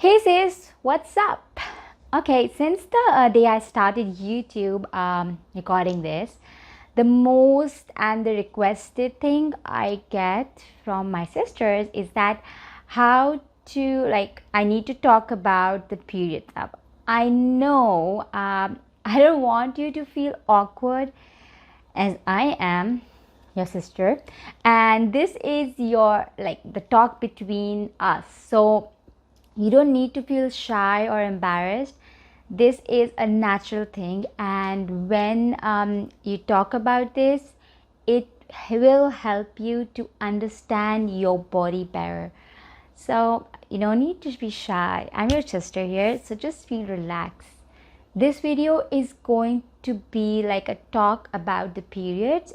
Hey sis, what's up? Okay, since the day I started YouTube recording this, the most and the requested thing I get from my sisters is that how to I need to talk about the period stuff. I know I don't want you to feel awkward as I am your sister, and this is your the talk between us. So you don't need to feel shy or embarrassed. This is a natural thing, and when you talk about this, it will help you to understand your body better. So you don't need to be shy. I'm your sister here, so just feel relaxed. This video is going to be like a talk about the periods.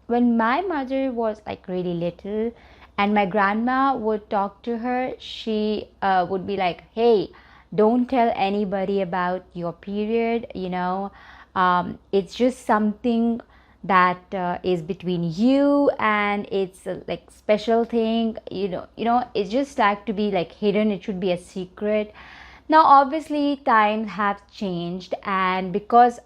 When my mother was like really little and my grandma would talk to her, she would be like, hey, don't tell anybody about your period, it's just something that is between you, and it's a like special thing, it's just like to be like hidden. It should be a secret. Now obviously times have changed, and because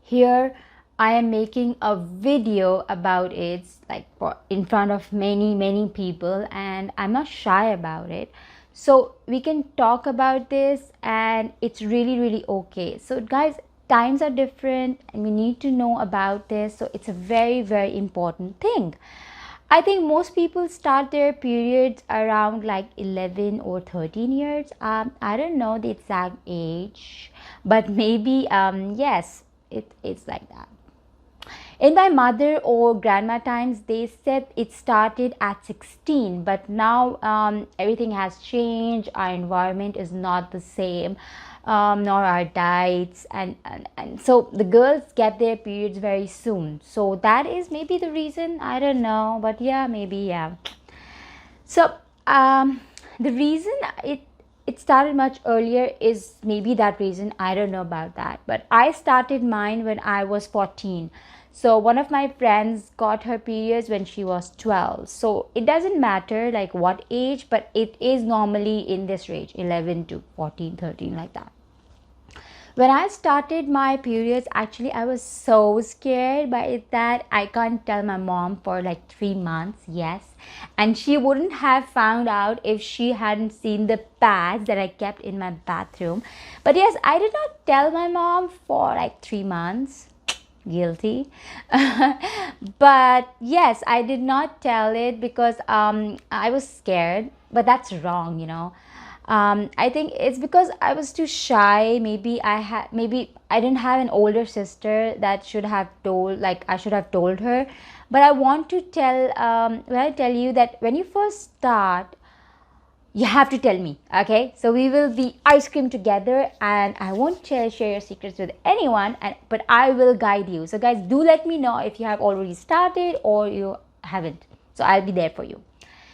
here I am making a video about it, like in front of many people, and I'm not shy about it. So we can talk about this, and it's really okay. So guys, times are different and we need to know about this, so it's a very important thing. I think most people start their periods around like 11 or 13 years. I don't know the exact age, but maybe yes, it's like that. In my mother or grandma times, they said it started at 16, but now everything has changed. Our environment is not the same, nor our diets, and so the girls get their periods very soon. So that is maybe the reason. I don't know, but yeah, maybe yeah. So the reason it started much earlier is maybe that reason. I don't know about that, but I started mine when I was 14. So one of my friends got her periods when she was 12. So it doesn't matter like what age, but it is normally in this range, 11 to 14, 13, like that. When I started my periods, actually I was so scared by it that I can't tell my mom for like 3 months. Yes, and she wouldn't have found out if she hadn't seen the pads that I kept in my bathroom. But yes, I did not tell my mom for like 3 months. Guilty. But yes, I did not tell it because I was scared, but that's wrong. I think it's because I was too shy. Maybe I didn't have an older sister that should have told, like I should have told her. But I want to tell, when I tell you that when you first start, you have to tell me. Okay, so we will be ice cream together, and I won't share your secrets with anyone, but I will guide you. So guys, do let me know if you have already started or you haven't, so I'll be there for you.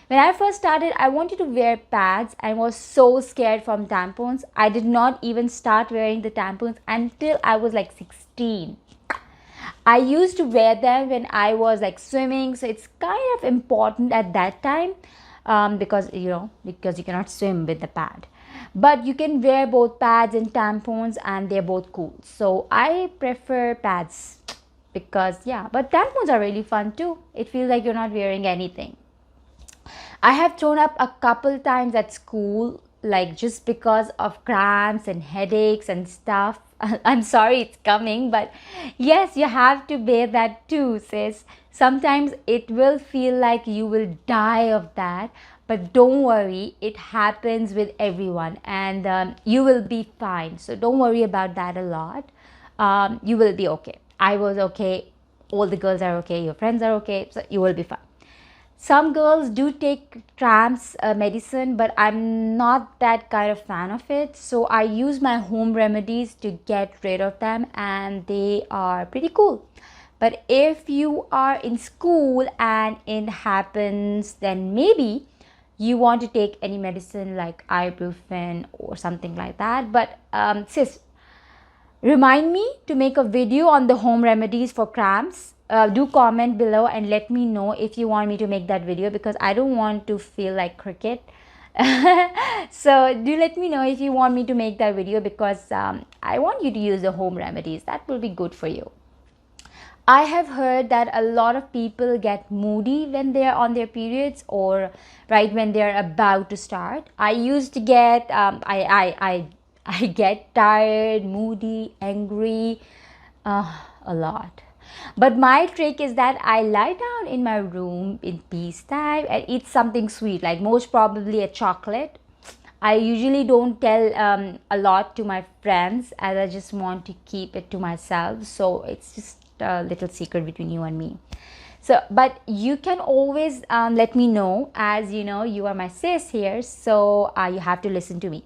When I first started, I wanted to wear pads and was so scared from tampons. I did not even start wearing the tampons until I was like 16. I used to wear them when I was like swimming, so it's kind of important at that time, because you cannot swim with the pad, but you can wear both pads and tampons, and they're both cool. So I prefer pads because yeah, but tampons are really fun too. It feels like you're not wearing anything. I have thrown up a couple times at school, like just because of cramps and headaches and stuff. I'm sorry it's coming, but yes, you have to bear that too, sis. Sometimes it will feel like you will die of that, but don't worry, it happens with everyone, and you will be fine. So don't worry about that a lot. You will be okay. I was okay. All the girls are okay. Your friends are okay. So you will be fine. Some girls do take tramps medicine, but I'm not that kind of fan of it. So I use my home remedies to get rid of them, and they are pretty cool. But if you are in school and it happens, then maybe you want to take any medicine like ibuprofen or something like that. But sis, remind me to make a video on the home remedies for cramps. Do comment below and let me know if you want me to make that video, because I don't want to feel like cricket. So do let me know if you want me to make that video, because I want you to use the home remedies that will be good for you. I have heard that a lot of people get moody when they are on their periods, or right when they are about to start. I used to get I get tired, moody, angry, a lot. But my trick is that I lie down in my room in peace time and eat something sweet, like most probably a chocolate. I usually don't tell a lot to my friends, as I just want to keep it to myself. So it's just a little secret between you and me. So, but you can always let me know, as you know, you are my sis here. So you have to listen to me.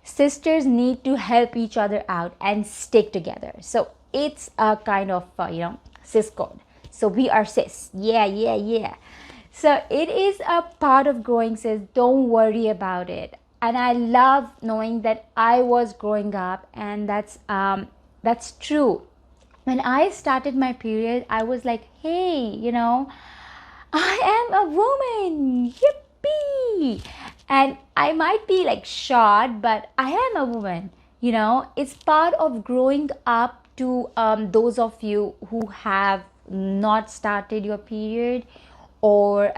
Sisters need to help each other out and stick together. So it's a kind of sis code. So we are sis. Yeah, yeah, yeah. So it is a part of growing, sis. Don't worry about it. And I love knowing that I was growing up, and that's true. When I started my period, I was like, hey, I am a woman. Yippee! And I might be like short, but I am a woman. It's part of growing up to those of you who have not started your period, or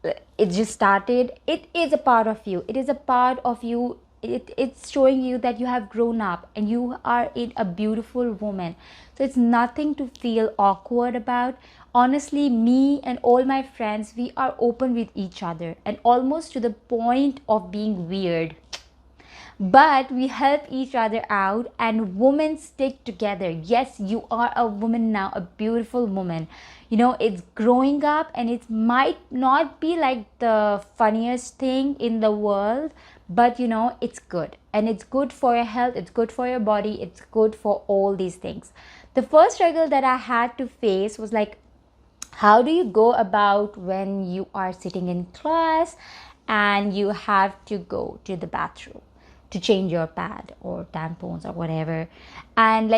it just started. It is a part of you. It is a part of you. It's showing you that you have grown up and you are a beautiful woman. So it's nothing to feel awkward about. Honestly, me and all my friends, we are open with each other, and almost to the point of being weird, but we help each other out, and women stick together. Yes, you are a woman now, a beautiful woman. It's growing up, and it might not be like the funniest thing in the world, but it's good, and it's good for your health, it's good for your body, it's good for all these things. The first struggle that I had to face was like, how do you go about when you are sitting in class and you have to go to the bathroom to change your pad or tampons or whatever, and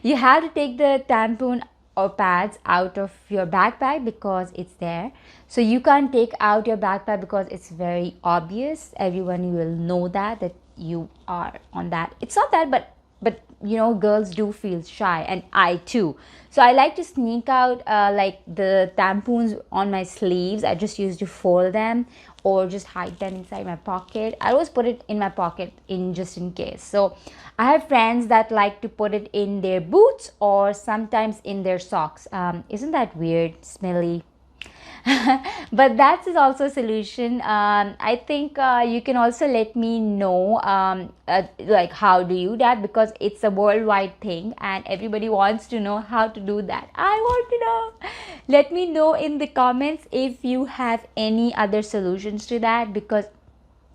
you have to take the tampon or pads out of your backpack because it's there. So you can't take out your backpack because it's very obvious. Everyone will know that you are on that. It's not that, but girls do feel shy, and I too. So I like to sneak out the tampons on my sleeves. I just used to fold them or just hide them inside my pocket. I always put it in my pocket just in case. So I have friends that like to put it in their boots or sometimes in their socks. Isn't that weird, smelly? But that is also a solution. I think you can also let me know like how do you that, because it's a worldwide thing and everybody wants to know how to do that. I want to know. Let me know in the comments if you have any other solutions to that, because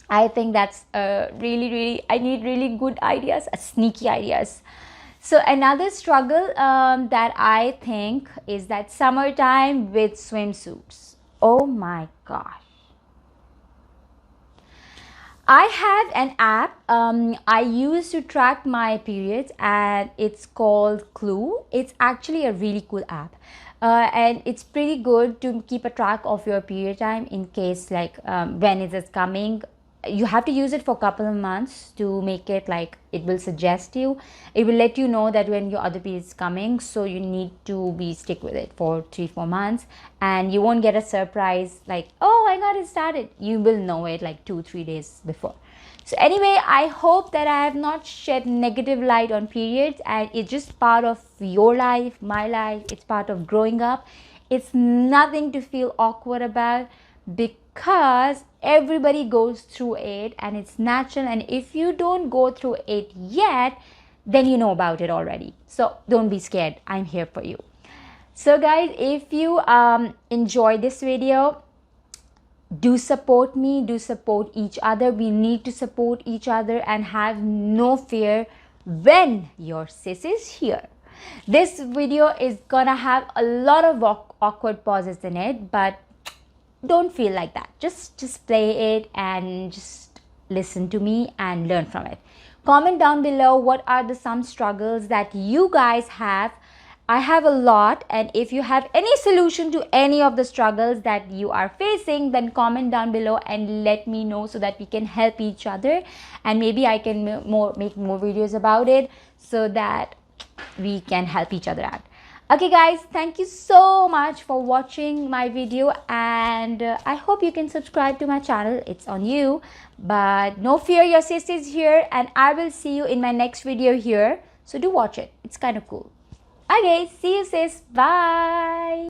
I think that's really I need really good ideas, sneaky ideas. So another struggle that I think is that summertime with swimsuits. Oh my gosh. I have an app I use to track my periods, and it's called Clue. It's actually a really cool app. And it's pretty good to keep a track of your period time in case when it is coming. You have to use it for a couple of months to make it like it will suggest you. It will let you know that when your other period is coming, so you need to be stick with it for 3-4 months, and you won't get a surprise like, oh, I got it started. You will know it like 2-3 days before. So anyway, I hope that I have not shed negative light on periods, and it's just part of your life, my life. It's part of growing up. It's nothing to feel awkward about, because everybody goes through it and it's natural. And if you don't go through it yet, then you know about it already. So don't be scared. I'm here for you. So guys, if you enjoy this video, do support me, do support each other. We need to support each other and have no fear when your sis is here. This video is gonna have a lot of awkward pauses in it, but don't feel like that. Just play it and just listen to me and learn from it. Comment down below what are some struggles that you guys have, I have a lot, and if you have any solution to any of the struggles that you are facing, then comment down below and let me know so that we can help each other, and maybe I can make more videos about it so that we can help each other out. Okay guys, thank you so much for watching my video, and I hope you can subscribe to my channel. It's on you, but no fear, your sis is here, and I will see you in my next video here, so do watch it. It's kind of cool. Okay, see you sis. Bye.